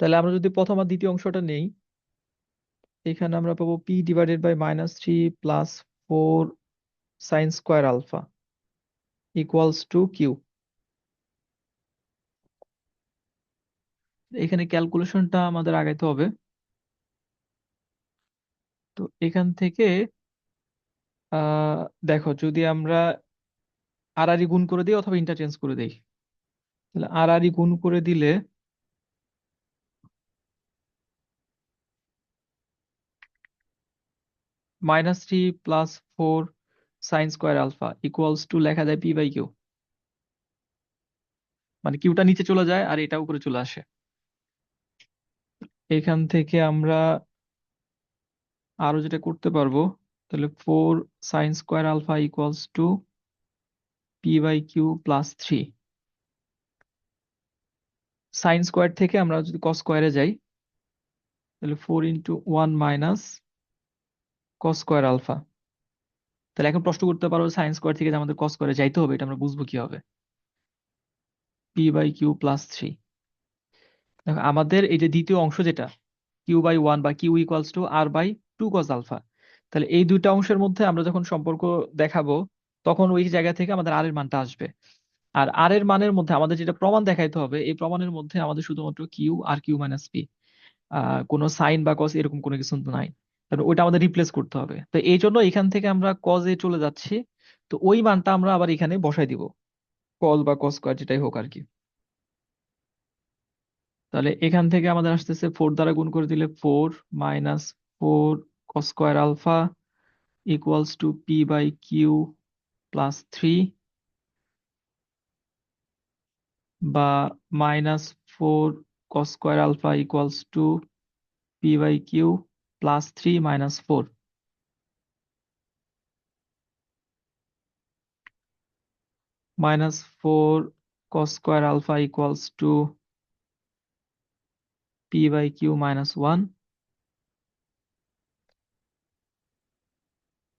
তাহলে আমরা যদি প্রথম আর দ্বিতীয় অংশটা নেই, এখানে আমরা পাবো P divided by -3 plus 4 sine square alpha equals to Q. এখানে ক্যালকুলেশনটা আমাদের আগাইতে হবে। তো এখান থেকে আহ দেখো, যদি আমরা আর আর গুণ করে দিই অথবা ইন্টারচেঞ্জ করে দিই, তাহলে আর আর গুণ করে দিলে -3 plus 4 sine square alpha equals to লেখা যায় পি বাই কিউ। মানে কিউটা নিচে চলে যায় আর এটা উপরে চলে আসে। এখান থেকে আমরা আরো যেটা করতে পারবো, তাহলে 4 sine square alpha equals to P by Q plus 3। Sine square থেকে আমরা যদি কস স্কোয়ারে যাই, তাহলে 4 × 1 মাইনাস কস স্কোয়ার আলফা। তাহলে এখন প্রশ্ন করতে পারো, সাইন স্কোয়ার থেকে যে আমাদের কস স্কোয়ারে যাইতে হবে, এটা আমরা বুঝবো কিভাবে? P by Q plus 3। দেখো আমাদের এই যে দ্বিতীয় অংশ যেটা q/1 বা Q equals to R by 2 cos alpha, তাহলে এই দুইটা অংশের মধ্যে আমরা যখন সম্পর্ক দেখাবো, তখন ওই জায়গা থেকে আমাদের আর এর মানটা আসবে। আর আর এর মানের মধ্যে আমাদের যেটা প্রমাণ দেখাইতে হবে, এই প্রমাণের মধ্যে আমাদের শুধুমাত্র Q R Q minus P, কোনো সাইন বা কস এরকম কোনো কিছু তো নাই। তাহলে ওইটা আমাদের রিপ্লেস করতে হবে। তো এই জন্য এখান থেকে আমরা কজে চলে যাচ্ছি। তো ওই মানটা আমরা আবার এখানে বসাই দিব, কজ বা কস স্কোয়ার যেটাই হোক আর কি। তাহলে এখান থেকে আমাদের আসতেছে 4 দ্বারা গুণ করে দিলে 4 minus 4 cos square alpha equals to P by Q plus 3, বা -4 cos square alpha equals to P by Q plus 3 minus 4। -4 cos square alpha equals to P by Q minus 1,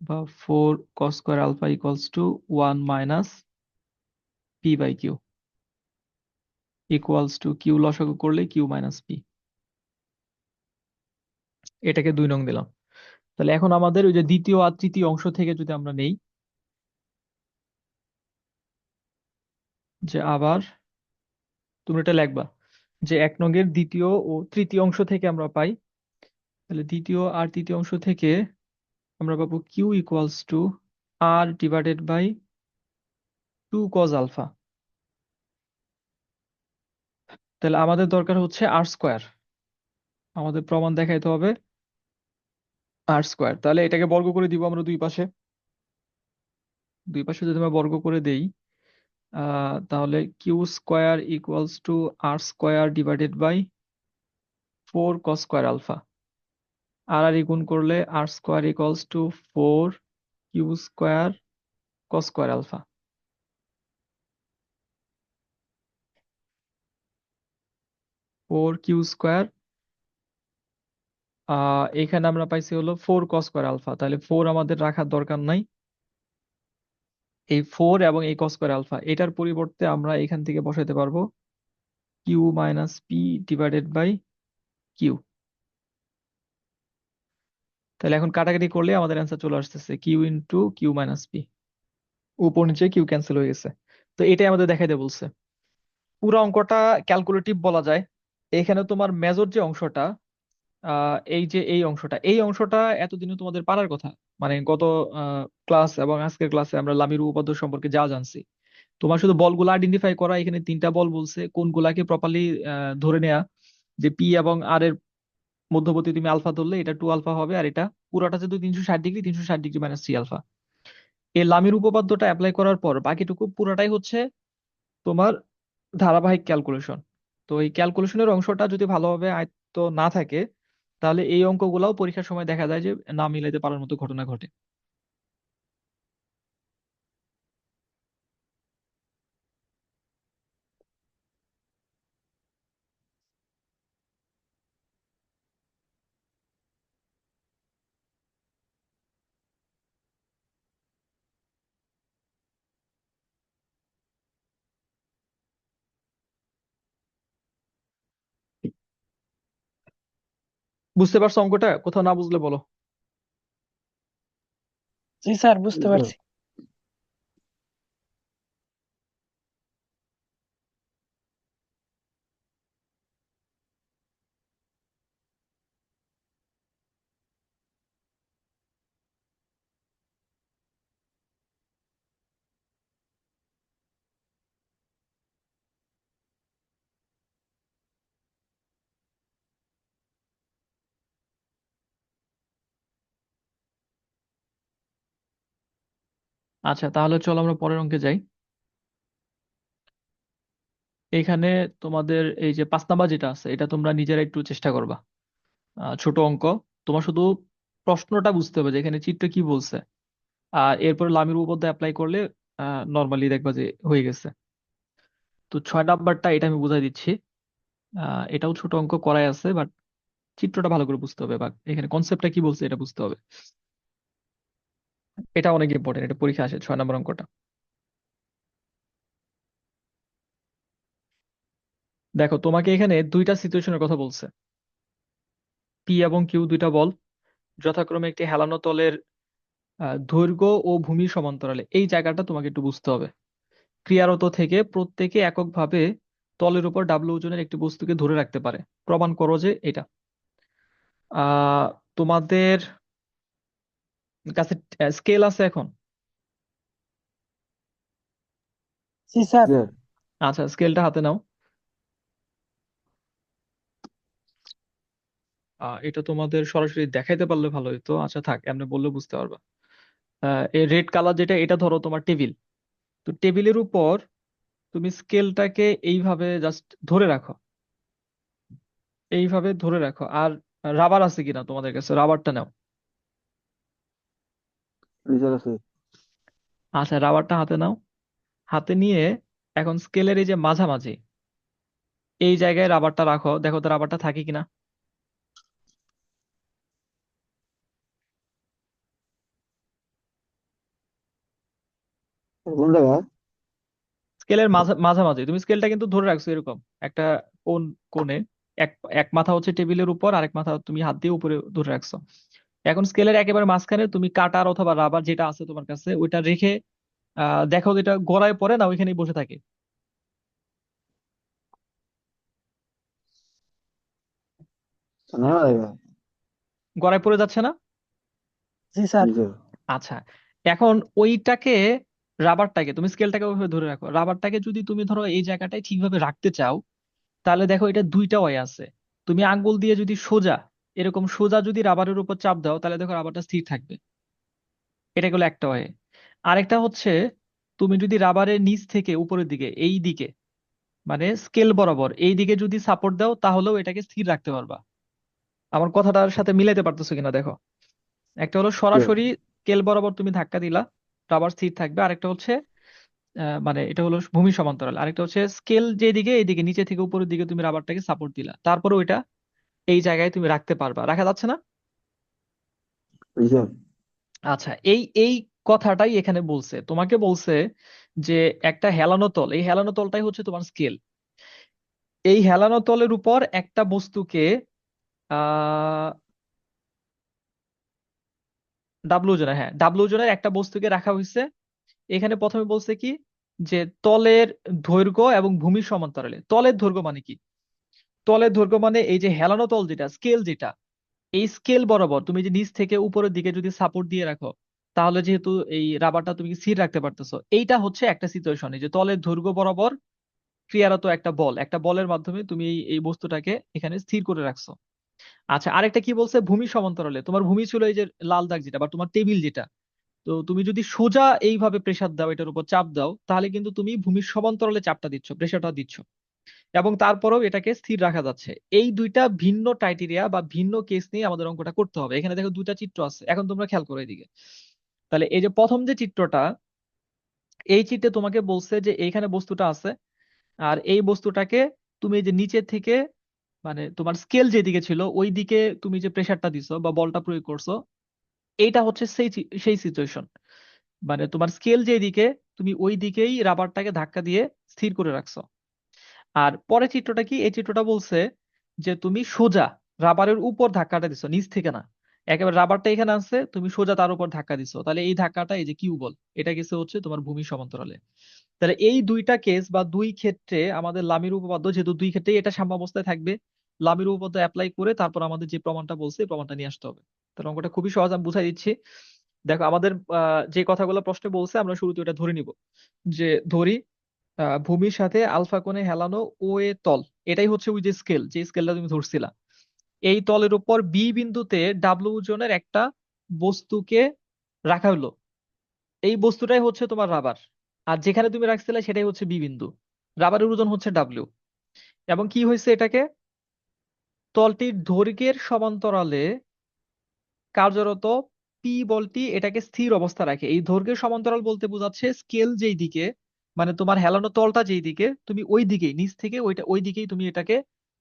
বা 4 cos square alpha equals to 1 minus P by Q equals to Q লসাগু করলে Q minus P. এটাকে 2 নং দিলাম। তাহলে এখন আমাদের ওই যে দ্বিতীয় আর তৃতীয় অংশ থেকে যদি আমরা নেই, যে আবার তুমি এটা লিখবা যে 1 নং-এর দ্বিতীয় ও তৃতীয় অংশ থেকে আমরা পাই, তাহলে দ্বিতীয় আর তৃতীয় অংশ থেকে আমরা পাবো Q equals to R divided by 2 cos alpha. তাহলে আমাদের দরকার হচ্ছে আর স্কোয়ার। আমাদের প্রমাণ দেখাইতে হবে আর স্কোয়ার। তাহলে এটাকে বর্গ করে দিব আমরা দুই পাশে। দুই পাশে যদি আমরা বর্গ করে দেই, তাহলে Q square equals to R square divided by 4 cos square alpha. আর আর গুণ করলে R square equals to 4 Q square cos square alpha. 4 Q square, এখানে আমরা পাইছি হলো 4 কস স্কোয়ার আলফা, তাহলে 4 আমাদের রাখার দরকার নাই। এই 4 এবং এই কস স্কোয়ার আলফা এটার পরিবর্তে আমরা এখান থেকে বসাতে পারবো Q minus P divided by Q. তাহলে এখন কাটাকাটি করলে আমাদের অ্যান্সার চলে আসতেছে Q into Q minus P. উপর নিচে কিউ ক্যান্সেল হয়ে গেছে। তো এটাই আমাদের দেখাইতে বলছে। পুরো অঙ্কটা ক্যালকুলেটিভ বলা যায়। এখানে তোমার মেজর যে অংশটা, এই যে এই অংশটা এতদিনে তোমাদের পারার কথা। মানে গত ক্লাস এবং আজকের ক্লাসে আমরা লামির উপপাদ্য সম্পর্কে যা জানছি, তোমার শুধু বলগুলো আইডেন্টিফাই করা। এখানে 3টা বল বলছে, কোনগুলাকে প্রপারলি ধরে নেওয়া, যে পি এবং আর এর মধ্যবর্তী তুমি আলফা ধরলে এটা 2 আলফা হবে, আর এটা পুরাটা যেহেতু 360 ডিগ্রি, 360 ডিগ্রি মাইনাস 3 আলফা। এই লামির উপপাদ্যটা অ্যাপ্লাই করার পর বাকিটুকু পুরাটাই হচ্ছে তোমার ধারাবাহিক ক্যালকুলেশন। তো এই ক্যালকুলেশনের অংশটা যদি ভালোভাবে আয়ত্ত না থাকে, তাহলে এই অঙ্কগুলাও পরীক্ষার সময় দেখা যায় যে না মিলাইতে পারার মতো ঘটনা ঘটে। বুঝতে পারছো অঙ্কটা? কোথাও না বুঝলে বলো। জি স্যার, জি বুঝতে স্যার। পারছি। আচ্ছা, তাহলে চলো আমরা পরের অঙ্কে যাই। এইখানে তোমাদের এই যে 5 নাম্বার যেটা আছে, এটা তোমরা নিজেরা একটু চেষ্টা করবা। ছোট অঙ্ক, তোমার শুধু প্রশ্নটা বুঝতে হবে যে এখানে চিত্র কি বলছে, আর এরপর লামির উপপাদ্য অ্যাপ্লাই করলে নর্মালি দেখবা যে হয়ে গেছে। তো 6 নাম্বারটা এটা আমি বুঝাই দিচ্ছি। এটাও ছোট অঙ্ক করাই আছে, বাট চিত্রটা ভালো করে বুঝতে হবে বা এখানে কনসেপ্টটা কি বলছে এটা বুঝতে হবে। এটা অনেক ইম্পর্টেন্ট, এটা পরীক্ষা আসে 6 নাম্বার অঙ্কটা। দেখো, তোমাকে এখানে দুইটা সিচুয়েশনের কথা বলছে। পি এবং কিউ দুইটা বল, যথাক্রমে একটি হেলানো তলের দৈর্ঘ্য ও ভূমির সমান্তরালে, এই জায়গাটা তোমাকে একটু বুঝতে হবে। ক্রিয়ারত থেকে প্রত্যেকে এককভাবে তলের উপর ডাব্লু ওজনের একটি বস্তুকে ধরে রাখতে পারে, প্রমাণ করো যে এটা। আহ তোমাদের কাছে স্কেল আছে এখন? জি স্যার। জি স্যার। আচ্ছা, স্কেলটা হাতে নাও। এটা তোমাদের সরাসরি দেখাইতে পারলে ভালো হতো। আচ্ছা থাক, এমনি বললে বুঝতে পারবা। এই রেড কালার যেটা, এটা ধরো তোমার টেবিল। তো টেবিলের উপর তুমি স্কেলটাকে এইভাবে জাস্ট ধরে রাখো, এইভাবে ধরে রাখো। আর রাবার আছে কিনা তোমাদের কাছে? রাবারটা নাও। জি স্যার আছে। আচ্ছা, রাবারটা হাতে নাও। হাতে নিয়ে এখন স্কেলের এই যে মাঝামাঝি এই জায়গায় রাবারটা রাখো, দেখো তো রাবারটা থাকে কিনা। কোন জায়গায়? স্কেলের মাঝামাঝি তুমি স্কেলটা কিন্তু ধরে রাখছো এরকম একটা কোন কোণে। এক এক মাথা হচ্ছে টেবিলের উপর, আরেক মাথা তুমি হাত দিয়ে উপরে ধরে রাখছো। এখন স্কেলের একেবারে মাঝখানে তুমি কাটার অথবা রাবার যেটা আছে তোমার কাছে ওইটা রেখে দেখো যে এটা গড়ায় পড়ে না ওইখানেই বসে থাকে। না জায়গায়। গড়ায় পড়ে যাচ্ছে না? জি স্যার। জি স্যার। আচ্ছা, এখন ওইটাকে, রাবারটাকে তুমি স্কেলটাকে ওইভাবে ধরে রাখো। রাবারটাকে যদি তুমি ধরো এই জায়গাটায় ঠিকভাবে রাখতে চাও, তাহলে দেখো এটা দুইটা ওয়ে আছে। তুমি আঙ্গুল দিয়ে যদি সোজা, এরকম সোজা যদি রাবারের উপর চাপ দাও, তাহলে দেখো রাবারটা স্থির থাকবে। এটা গেলো একটা ওয়ে। আরেকটা হচ্ছে, তুমি যদি রাবারের নিচ থেকে উপরের দিকে, এই দিকে, মানে স্কেল বরাবর এই দিকে যদি সাপোর্ট দাও, তাহলেও এটাকে স্থির রাখতে পারবা। আমার কথাটার সাথে মিলাইতে পারতেছো কিনা দেখো। একটা হলো জি স্যার। সরাসরি স্কেল বরাবর তুমি ধাক্কা দিলা, রাবার স্থির থাকবে। আরেকটা হচ্ছে মানে এটা হলো ভূমি সমান্তরাল। আরেকটা হচ্ছে স্কেল যেদিকে এইদিকে নিচে থেকে উপরের দিকে তুমি রাবারটাকে সাপোর্ট দিলা, তারপরে ওইটা এই জায়গায় তুমি রাখতে পারবা। রাখা যাচ্ছে না? জি স্যার। আচ্ছা, এই এই কথাটাই এখানে বলছে। তোমাকে বলছে যে একটা হেলানো তল, এই হেলানো তলটাই হচ্ছে তোমার স্কেল। এই হেলানো তলের উপর একটা বস্তুকে আহ ডাব্লু ওজনের, হ্যাঁ ডাব্লু ওজনের একটা বস্তুকে রাখা হয়েছে। এখানে প্রথমে বলছে কি, যে তলের দৈর্ঘ্য এবং ভূমির সমান্তরালে। তলের দৈর্ঘ্য মানে কি? তলের দৈর্ঘ্য মানে এই যে হেলানো তল যেটা, স্কেল যেটা, এই স্কেল বরাবর তুমি যে নিচ থেকে উপরের দিকে যদি সাপোর্ট দিয়ে রাখো, তাহলে যেহেতু এই রাবারটা তুমি স্থির রাখতে পারতেছো। এইটা হচ্ছে একটা সিচুয়েশন, এই যে তলের দৈর্ঘ্য বরাবর ক্রিয়ারত একটা বল, একটা বলের মাধ্যমে তুমি এই বস্তুটাকে এখানে স্থির করে রাখছো। আচ্ছা, আরেকটা কি বলছে, ভূমি সমান্তরালে। তোমার ভূমি ছিল এই যে লাল দাগ যেটা, বা তোমার টেবিল যেটা। তো তুমি যদি সোজা এইভাবে প্রেসার দাও, এটার উপর চাপ দাও, তাহলে কিন্তু তুমি ভূমির সমান্তরালে চাপটা দিচ্ছ, প্রেসারটা দিচ্ছ, এবং তারপরেও এটাকে স্থির রাখা যাচ্ছে। এই দুইটা ভিন্ন ক্রাইটেরিয়া বা ভিন্ন কেস নিয়ে আমাদের অঙ্কটা করতে হবে। এখানে দেখো দুইটা চিত্র আছে, এখন তোমরা খেয়াল করো এদিকে। তাহলে এই যে প্রথম যে চিত্রটা, এই চিত্রে তোমাকে বলছে যে এইখানে বস্তুটা আছে, আর এই বস্তুটাকে তুমি এই যে নিচে থেকে, মানে তোমার স্কেল যেদিকে ছিল ওই দিকে তুমি যে প্রেসারটা দিছো বা বলটা প্রয়োগ করছো, এইটা হচ্ছে সেই সিচুয়েশন। মানে তোমার স্কেল যেদিকে, তুমি ওই দিকেই রাবারটাকে ধাক্কা দিয়ে স্থির করে রাখছো। আর পরের চিত্রটা কি, এই চিত্রটা বলছে যে তুমি সোজা রাবারের উপর ধাক্কাটা দিছো, নিচ থেকে না। একেবারে রাবারটা এখানে আছে, তুমি সোজা তার উপর ধাক্কা দিছো, তাহলে এই ধাক্কাটা এই যে কিউ বল, এটা গেছে হচ্ছে তোমার ভূমি সমান্তরালে। তাহলে এই দুইটা কেস বা দুই ক্ষেত্রে আমাদের লামির উপপাদ্য, যেহেতু দুই ক্ষেত্রেই এটা সাম্যাবস্থায় থাকবে, লামির উপপাদ্য অ্যাপ্লাই করে তারপর আমাদের যে প্রমাণটা বলছে এই প্রমাণটা নিয়ে আসতে হবে। তাহলে অঙ্কটা খুবই সহজ, আমি বুঝাই দিচ্ছি। দেখো আমাদের যে কথাগুলো প্রশ্নে বলছে আমরা শুরুতে ওটা ধরে নিব। যে ধরি ভূমির সাথে আলফা কোণে হেলানো ও এ তল, এটাই হচ্ছে ওই যে স্কেল, যে স্কেলটা তুমি ধরছিলা। এই তলের উপর বি বিন্দুতে ডাব্লিউ ওজনের একটা বস্তুকে রাখা হলো। এই বস্তুটাই হচ্ছে তোমার রাবার, আর যেখানে তুমি রাখছিলে সেটাই হচ্ছে বি বিন্দু। রাবারের ওজন হচ্ছে ডাব্লিউ। এবং কি হয়েছে, এটাকে তলটির দৈর্ঘ্যের সমান্তরালে কার্যরত পি বলটি এটাকে স্থির অবস্থা রাখে। এই দৈর্ঘ্যের সমান্তরাল বলতে বোঝাচ্ছে স্কেল যেই দিকে, মানে তোমার হেলানো তলটা যেই দিকে, তুমি ওই দিকেই নিচ থেকে ওই দিকেই তুমি এটাকে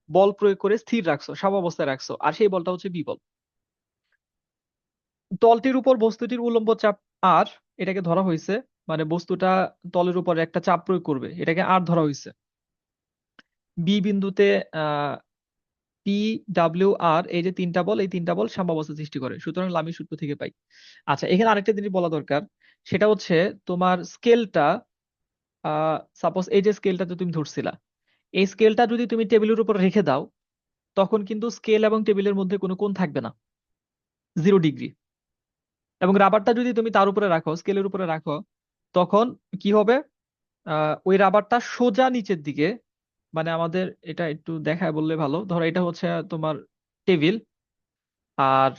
বল প্রয়োগ করে স্থির রাখছো, সাম্যাবস্থায় রাখছো, আর সেই বলটা হচ্ছে বি বল। তলটির উপর বস্তুটির উল্লম্ব চাপ আর, এটাকে ধরা হয়েছে, মানে বস্তুটা তলের উপর একটা চাপ প্রয়োগ করবে, এটাকে আর ধরা হয়েছে। বি বিন্দুতে আহ পি, ডাব্লিউ, আর, এই যে তিনটা বল, এই তিনটা বল সাম্যাবস্থা সৃষ্টি করে, সুতরাং লামির সূত্র থেকে পাই। আচ্ছা, এখানে আরেকটা জিনিস বলা দরকার, সেটা হচ্ছে তোমার স্কেলটা, সাপোজ এই যে স্কেলটা তুমি ধরছিলা, এই স্কেলটা যদি তুমি টেবিলের উপর রেখে দাও, তখন কিন্তু স্কেল এবং টেবিলের মধ্যে কোনো কোণ থাকবে না, 0 ডিগ্রি। এবং রাবারটা যদি তুমি তার উপরে রাখো, স্কেলের উপরে রাখো, তখন কি হবে, ওই রাবারটা সোজা নিচের দিকে, মানে আমাদের এটা একটু দেখায় বললে ভালো, ধরো এটা হচ্ছে তোমার টেবিল, আর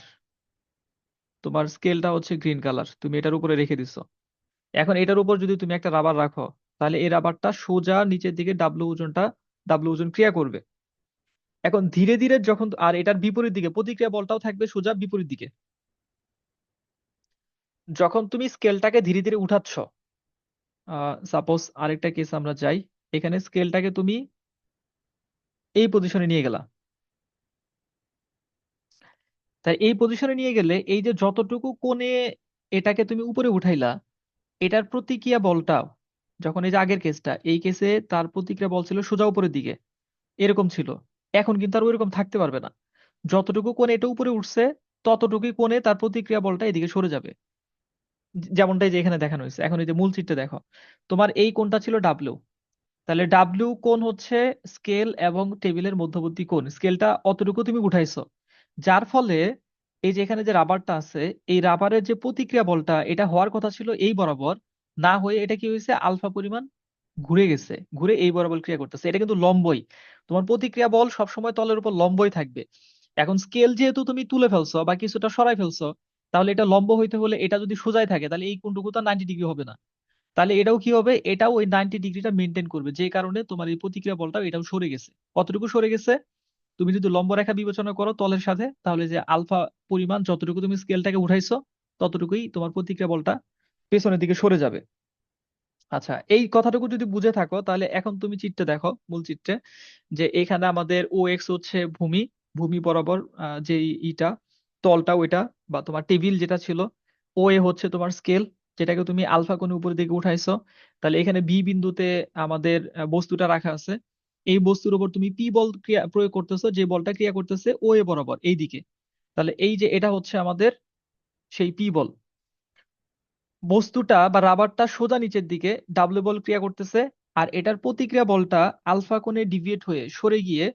তোমার স্কেলটা হচ্ছে গ্রিন কালার, তুমি এটার উপরে রেখে দিছো। এখন এটার উপর যদি তুমি একটা রাবার রাখো, তাহলে এই রাবারটা সোজা নিচের দিকে ডাব্লিউ ওজন ক্রিয়া করবে। এখন ধীরে ধীরে যখন, আর এটার বিপরীত দিকে প্রতিক্রিয়া বলটাও থাকবে সোজা বিপরীত দিকে। যখন তুমি স্কেলটাকে ধীরে ধীরে উঠাচ্ছ, সাপোজ আরেকটা কেস আমরা যাই, এখানে স্কেলটাকে তুমি এই পজিশনে নিয়ে গেলা। তাই এই পজিশনে নিয়ে গেলে এই যে যতটুকু কোণে এটাকে তুমি উপরে উঠাইলা, এটার প্রতিক্রিয়া বলটা, যখন এই যে আগের কেসটা, এই কেসে তার প্রতিক্রিয়া বল ছিল সোজা উপরের দিকে, এরকম ছিল। এখন কিন্তু আর ওইরকম থাকতে পারবে না। যতটুকু কোণে এটা উপরে উঠছে, ততটুকুই কোণে তার প্রতিক্রিয়া বলটা এদিকে সরে যাবে, যেমনটাই যে এখানে দেখানো হয়েছে। এখন এই যে মূল চিত্রে দেখো, তোমার এই কোণটা ছিল ডাব্লিউ, তাহলে ডাব্লিউ কোণ হচ্ছে স্কেল এবং টেবিলের মধ্যবর্তী কোণ, স্কেলটা অতটুকু তুমি উঠাইছো, যার ফলে এই যে এখানে যে রাবারটা আছে, এই রাবারের যে প্রতিক্রিয়া বলটা এটা হওয়ার কথা ছিল এই বরাবর, না হয়ে এটা কি হয়েছে, আলফা পরিমাণ ঘুরে গেছে, ঘুরে এই বরাবর ক্রিয়া করতেছে। এটা কিন্তু লম্বই, তোমার প্রতিক্রিয়া বল সবসময় তলের উপর লম্বই থাকবে। এখন স্কেল যেহেতু তুমি তুলে ফেলছো বা কিছুটা সরাই ফেলছো, তাহলে এটা লম্ব হইতে হলে এটা যদি সোজাই থাকে, তাহলে এই কোণটুকু তো 90 ডিগ্রি হবে না। তাহলে এটাও কি হবে, এটাও ওই 90 ডিগ্রিটা মেনটেন করবে, যে কারণে তোমার এই প্রতিক্রিয়া বলটাও এটাও সরে গেছে। কতটুকু সরে গেছে, তুমি যদি লম্ব রেখা বিবেচনা করো তলের সাথে, তাহলে যে আলফা পরিমাণ যতটুকু তুমি স্কেলটাকে উঠাইছো, ততটুকুই তোমার প্রতিক্রিয়া বলটা পেছনের দিকে সরে যাবে। আচ্ছা, এই কথাটুকু যদি বুঝে থাকো, তাহলে এখন তুমি চিত্রে দেখো, মূল চিত্রে, যে এখানে আমাদের ও এক্স হচ্ছে ভূমি, ভূমি বরাবর যে ইটা তলটা ওইটা, বা তোমার টেবিল যেটা ছিল, ও এ হচ্ছে তোমার স্কেল, যেটাকে তুমি আলফা কোণের উপরের দিকে উঠাইছো। তাহলে এখানে বি বিন্দুতে আমাদের বস্তুটা রাখা আছে। এই বস্তুর উপর তুমি পি বল ক্রিয়া প্রয়োগ করতেছো, যে বলটা ক্রিয়া করতেছে ও এ বরাবর এই দিকে। তাহলে এই যে এটা হচ্ছে আমাদের সেই পি বল। বস্তুটা বা রাবারটা সোজা নিচের দিকে ডাব্লিউ বল ক্রিয়া করতেছে, আর এটার প্রতিক্রিয়া বলটা আলফা কোণে ডিভিয়েট হয়ে সরে গিয়ে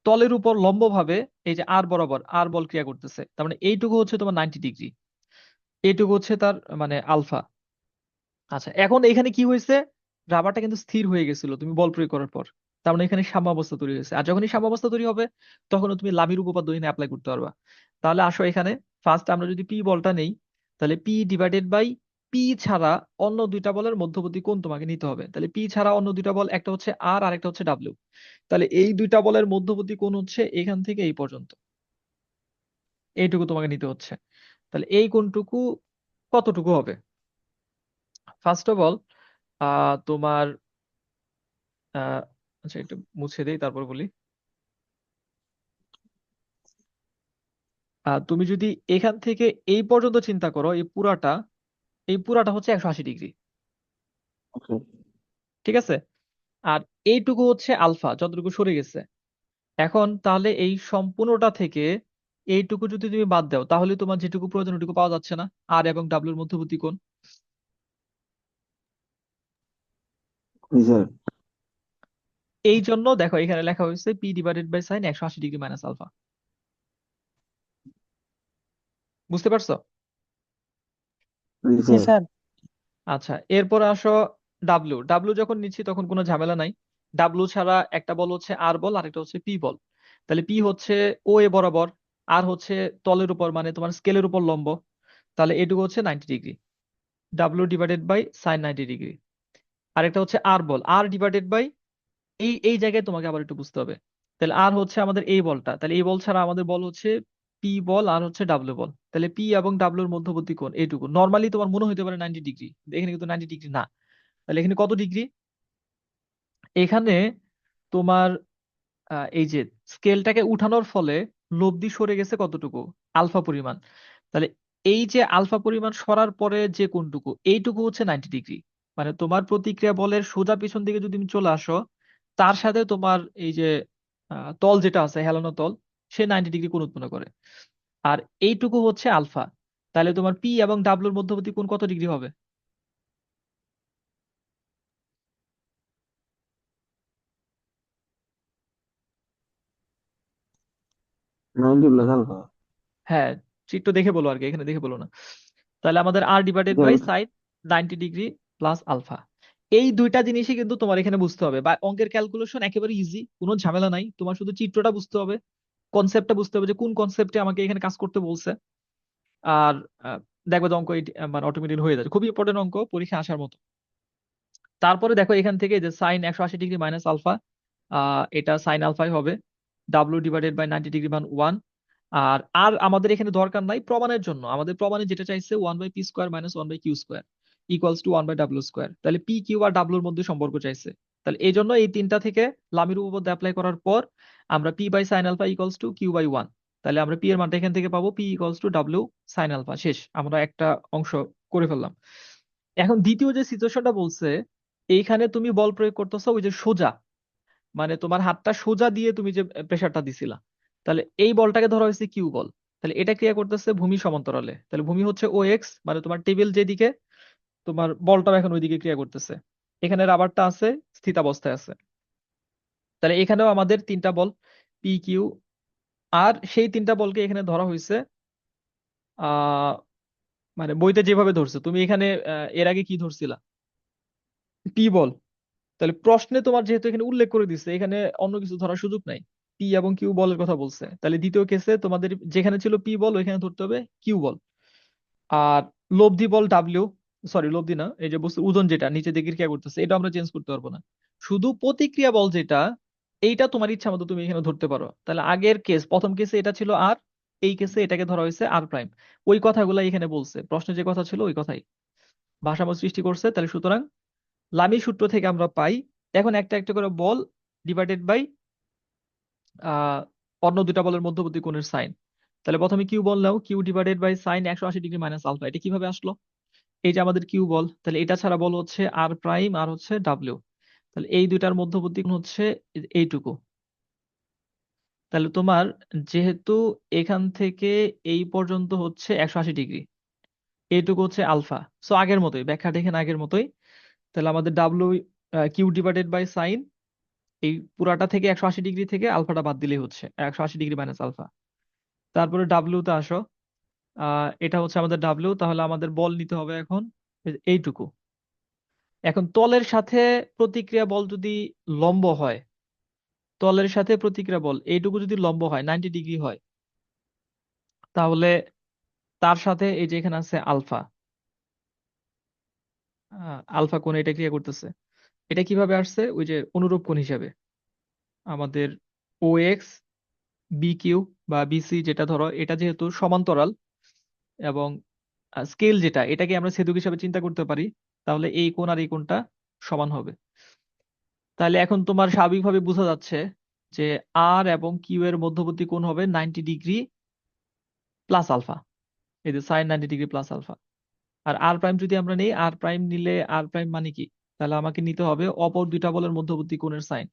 তলের উপর লম্বভাবে এই যে আর বরাবর আর বল ক্রিয়া করতেছে। তার মানে এইটুকু হচ্ছে তোমার 90 ডিগ্রি, এইটুকু হচ্ছে তার মানে আলফা। আচ্ছা, এখন এখানে কি হয়েছে, রাবারটা কিন্তু স্থির হয়ে গেছিল তুমি বল প্রয়োগ করার পর। তার মানে এখানে সাম্যাবস্থা তৈরি হয়েছে, আর যখনই সাম্যাবস্থা তৈরি হবে, তখন তুমি লামির উপপাদ্য এখানে অ্যাপ্লাই করতে পারবা। তাহলে আসো এখানে ফার্স্ট আমরা যদি পি বলটা নেই, তাহলে পি ডিভাইডেড বাই পি ছাড়া অন্য দুইটা বলের মধ্যবর্তী কোণ তোমাকে নিতে হবে। তাহলে পি ছাড়া অন্য দুইটা বল, একটা হচ্ছে আর, আর একটা হচ্ছে ডাব্লিউ। তাহলে এই দুইটা বলের মধ্যবর্তী কোণ হচ্ছে এখান থেকে এই পর্যন্ত, এইটুকু তোমাকে নিতে হচ্ছে। তাহলে এই কোণটুকু কতটুকু হবে, ফার্স্ট অফ অল তোমার আহ আচ্ছা একটু মুছে দেই তারপর বলি। তুমি যদি এখান থেকে এই পর্যন্ত চিন্তা করো, এই পুরাটা হচ্ছে 180 ডিগ্রি, ওকে। ঠিক আছে। আর এইটুকু হচ্ছে আলফা, যতটুকু সরে গেছে। এখন তাহলে এই সম্পূর্ণটা থেকে এইটুকু যদি তুমি বাদ দাও তাহলে তোমার যেটুকু প্রয়োজন ওটুকু পাওয়া যাচ্ছে না, আর এবং ডাব্লিউর মধ্যবর্তী কোণ। জি স্যার। এই জন্য দেখো এখানে লেখা হয়েছে P divided by sine 180 degree minus alpha. বুঝতে পারছো? জি জি স্যার। স্যার। আচ্ছা, এরপর আসো ডাব্লিউ। ডাব্লিউ যখন নিচ্ছি তখন কোনো ঝামেলা নাই। ডাব্লিউ ছাড়া একটা বল হচ্ছে আর বল, আরেকটা হচ্ছে পি বল। তাহলে পি হচ্ছে ও এ বরাবর, আর হচ্ছে তলের উপর মানে তোমার স্কেলের উপর লম্ব। তাহলে এটুকু হচ্ছে 90 degree, W divided by sine 90 degree. আরেকটা হচ্ছে আর বল, আর ডিভাইডেড বাই, এই এই জায়গায় তোমাকে আবার একটু বুঝতে হবে। তাহলে আর হচ্ছে আমাদের এই বলটা, তাহলে এই বল ছাড়া আমাদের বল হচ্ছে পি বল আর হচ্ছে ডাব্লিউ বল। তাহলে পি এবং ডাব্লিউর মধ্যবর্তী কোণ এইটুকু। নর্মালি তোমার মনে হতে পারে 90 ডিগ্রি, এখানে কিন্তু 90 ডিগ্রি না। তাহলে এখানে কত ডিগ্রি? এখানে তোমার এই যে স্কেলটাকে উঠানোর ফলে লব্ধি সরে গেছে কতটুকু? আলফা পরিমাণ। তাহলে এই যে আলফা পরিমাণ সরার পরে যে কোণটুকু, এইটুকু হচ্ছে 90 ডিগ্রি। মানে তোমার প্রতিক্রিয়া বলের সোজা পিছন দিকে যদি তুমি চলে আসো, তার সাথে তোমার এই যে তল যেটা আছে হেলানো তল, সে 90 ডিগ্রি কোণ উৎপন্ন করে। আর এইটুকু হচ্ছে আলফা। তাহলে তোমার পি এবং ডাব্লুর মধ্যবর্তী কোণ কত ডিগ্রি হবে? 90 প্লাস আলফা। হ্যাঁ, চিত্র দেখে বলো আর কি, এখানে দেখে বলো না। তাহলে আমাদের R divided by sir sine 90 degree plus alpha. এই দুইটা জিনিসই কিন্তু তোমার এখানে বুঝতে হবে। বা অঙ্কের ক্যালকুলেশন একেবারে ইজি, কোনো ঝামেলা নাই। তোমার শুধু চিত্রটা বুঝতে হবে, কনসেপ্টটা বুঝতে হবে যে কোন কনসেপ্টে আমাকে এখানে কাজ করতে বলছে। আর আহ, দেখবে যে অঙ্ক মানে অটোমেটিক হয়ে যাবে। খুবই ইম্পর্টেন্ট অঙ্ক, পরীক্ষা আসার মতো। তারপরে দেখো এখান থেকে যে সাইন 180 ডিগ্রি মাইনাস আলফা, এটা সাইন আলফাই হবে। ডাব্লিউ ডিভাইডেড বাই 90 ডিগ্রি মান 1। আর আর আমাদের এখানে দরকার নাই প্রমাণের জন্য। আমাদের প্রমাণে যেটা চাইছে 1/p² minus 1/q² equals to 1/w²। তাহলে পি কিউ আর ডাব্লিউর মধ্যে সম্পর্ক চাইছে। তাহলে এই জন্য এই তিনটা থেকে লামির উপপাদ্য অ্যাপ্লাই করার পর আমরা P by sine alpha equals to Q by 1। তাহলে আমরা পি এর মানটা এখান থেকে পাবো, P equals to W sine alpha. শেষ, আমরা একটা অংশ করে ফেললাম। এখন দ্বিতীয় যে সিচুয়েশনটা বলছে, এইখানে তুমি বল প্রয়োগ করতেছো ওই যে সোজা, মানে তোমার হাতটা সোজা দিয়ে তুমি যে প্রেসারটা দিছিলা। তাহলে এই বলটাকে ধরা হয়েছে কিউ বল। তাহলে এটা ক্রিয়া করতেছে ভূমি সমান্তরালে। তাহলে ভূমি হচ্ছে ও এক্স, মানে তোমার টেবিল যেদিকে, তোমার বলটাও এখন ওইদিকে ক্রিয়া করতেছে। এখানে রাবারটা আছে, স্থিতাবস্থায় আছে। তাহলে এখানেও আমাদের তিনটা বল, পি কিউ আর, সেই তিনটা বলকে এখানে ধরা হয়েছে আহ মানে বইতে যেভাবে ধরছে। তুমি এখানে এর আগে কি ধরছিলা? পি বল। তাহলে প্রশ্নে তোমার যেহেতু এখানে উল্লেখ করে দিচ্ছে, এখানে অন্য কিছু ধরার সুযোগ নাই। পি এবং কিউ বলের কথা বলছে, তাহলে দ্বিতীয় কেসে তোমাদের যেখানে ছিল পি বল ওইখানে ধরতে হবে কিউ বল। আর লব্ধি বল ডাব্লিউ, সরি লব্ধি না, এই যে বস্তু ওজন যেটা নিচে দিকে ক্রিয়া করতেছে, এটা আমরা চেঞ্জ করতে পারবো না। শুধু প্রতিক্রিয়া বল যেটা, এইটা তোমার ইচ্ছা মতো তুমি এখানে ধরতে পারো। তাহলে আগের কেস, প্রথম কেসে এটা ছিল আর, এই কেসে এটাকে ধরা হয়েছে আর প্রাইম। ওই কথাগুলাই এখানে বলছে, প্রশ্নে যে কথা ছিল ওই কথাই ভাষাময় সৃষ্টি করছে। তাহলে সুতরাং লামি সূত্র থেকে আমরা পাই, এখন একটা একটা করে বল ডিভাইডেড বাই আহ অন্য দুটা বলের মধ্যবর্তী কোণের সাইন। তাহলে প্রথমে কিউ বল নাও, Q divided by sine 180 degree minus alpha. এটা কিভাবে আসলো? এই যে আমাদের কিউ বল, তাহলে এটা ছাড়া বল হচ্ছে আর প্রাইম আর হচ্ছে ডাব্লিউ। তাহলে এই দুইটার মধ্যবর্তী কোণ হচ্ছে এইটুকু। তাহলে তোমার যেহেতু এখান থেকে এই পর্যন্ত হচ্ছে 180 ডিগ্রি, এইটুকু হচ্ছে আলফা। সো আগের মতোই ব্যাখ্যাটা এখানে আগের মতোই। তাহলে আমাদের W Q divided by sine, এই পুরাটা থেকে 180 ডিগ্রি থেকে আলফাটা বাদ দিলেই হচ্ছে 180 ডিগ্রি মাইনাস আলফা। তারপরে ডাব্লিউ তে আসো, এটা হচ্ছে আমাদের ডাব্লিউ। তাহলে আমাদের বল নিতে হবে এখন এইটুকু। এখন তলের সাথে প্রতিক্রিয়া বল যদি লম্ব হয়, তলের সাথে প্রতিক্রিয়া বল এইটুকু যদি লম্ব হয় 90 ডিগ্রি হয়, তাহলে তার সাথে এই যে এখানে আছে আলফা, আলফা কোণ এটা ক্রিয়া করতেছে। এটা কিভাবে আসছে? ওই যে অনুরূপ কোণ হিসাবে আমাদের ও এক্স বি কিউ বা বিসি, যেটা ধরো এটা যেহেতু সমান্তরাল এবং স্কেল যেটা, এটাকে আমরা ছেদক হিসাবে চিন্তা করতে পারি, তাহলে এই কোণ আর এই কোণটা সমান হবে। তাহলে এখন তোমার স্বাভাবিকভাবে বোঝা যাচ্ছে যে আর এবং কিউ এর মধ্যবর্তী কোণ হবে 90 ডিগ্রি প্লাস আলফা। এই যে সাইন 90 ডিগ্রি প্লাস আলফা। আর আর প্রাইম যদি আমরা নেই, আর প্রাইম নিলে আর প্রাইম মানে কি? তাহলে আমাকে নিতে হবে অপর দুইটা বলের মধ্যবর্তী কোণের সাইন।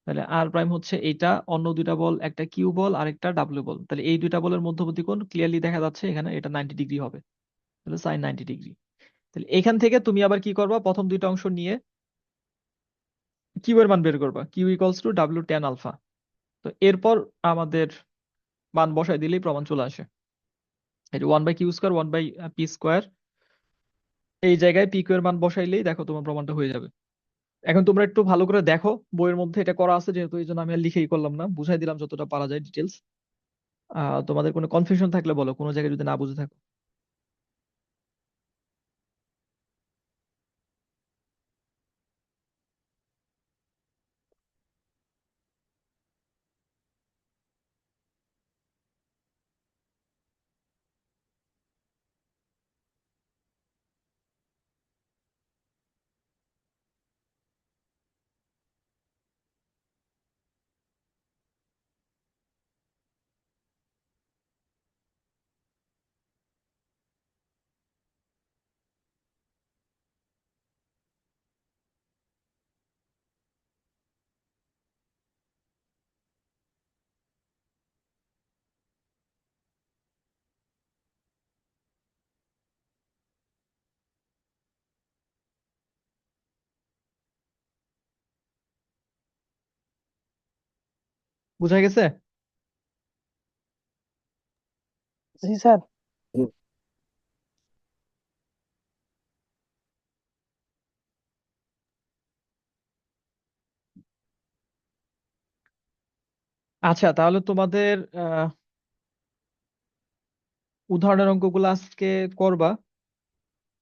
তাহলে আর প্রাইম হচ্ছে এইটা, অন্য দুইটা বল, একটা কিউ বল আর একটা ডাব্লিউ বল। তাহলে এই দুইটা বলের মধ্যবর্তী কোণ ক্লিয়ারলি দেখা যাচ্ছে এখানে, এটা 90 ডিগ্রি হবে। তাহলে সাইন 90 ডিগ্রি। তাহলে এখান থেকে তুমি আবার কি করবা, প্রথম দুইটা অংশ নিয়ে কিউ এর মান বের করবা, Q equals to W tan alpha. তো এরপর আমাদের মান বসাই দিলেই প্রমাণ চলে আসে। এটা 1/কিউ স্কোয়ার 1/পি স্কোয়ার, এই জায়গায় পি কিউ এর মান বসাইলেই দেখো তোমার প্রমাণটা হয়ে যাবে। এখন তোমরা একটু ভালো করে দেখো, বইয়ের মধ্যে এটা করা আছে যেহেতু, এই জন্য আমি আর লিখেই করলাম না, বুঝাই দিলাম যতটা পারা যায় ডিটেলস। তোমাদের কোনো কনফিউশন থাকলে বলো, কোনো জায়গায় যদি না বুঝে থাকো। বুঝা গেছে? জি স্যার। আচ্ছা, তাহলে তোমাদের উদাহরণের অঙ্কগুলো আজকে করবা।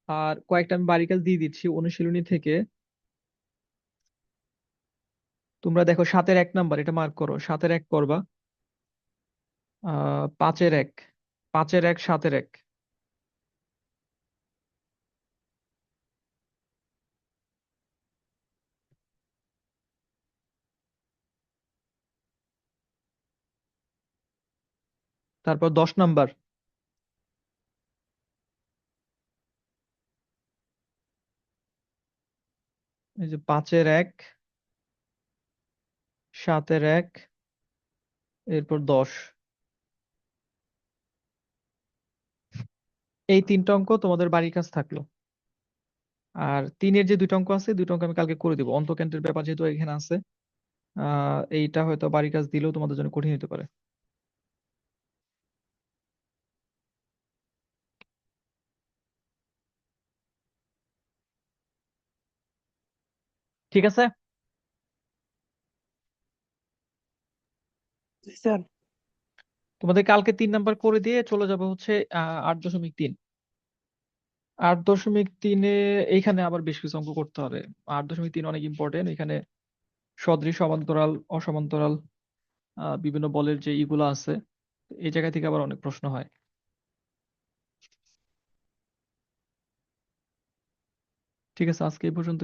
আর কয়েকটা আমি বাড়ি কাজ দিয়ে দিচ্ছি অনুশীলনী থেকে। তোমরা দেখো 7-এর 1 নাম্বার, এটা মার্ক করো, 7-এর 1 করবা। 5-এর 1, 5-এর 1, 7-এর 1। তারপর 10 নাম্বার, এই যে 5-এর 1, 7-এর 1, এরপর 10। এই 3টা অঙ্ক তোমাদের বাড়ির কাজ থাকলো। আর 3-এর যে 2টা অঙ্ক আছে, 2টা অঙ্ক আমি কালকে করে দিব, অন্তঃকেন্দ্রের ব্যাপার যেহেতু এখানে আছে। এইটা হয়তো বাড়ির কাজ দিলেও তোমাদের জন্য কঠিন হতে পারে। ঠিক আছে? জি স্যার। তোমাদের কালকে 3 নাম্বার করে দিয়ে চলে যাবে হচ্ছে 8.3। 8.3-এ এইখানে আবার বেশ কিছু অঙ্ক করতে হবে। 8.3 অনেক ইম্পর্টেন্ট। এখানে সদৃশ, সমান্তরাল, অসমান্তরাল, বিভিন্ন বলের যে ইগুলো আছে, এই জায়গা থেকে আবার অনেক প্রশ্ন হয়। ঠিক আছে, আজকে এই পর্যন্ত।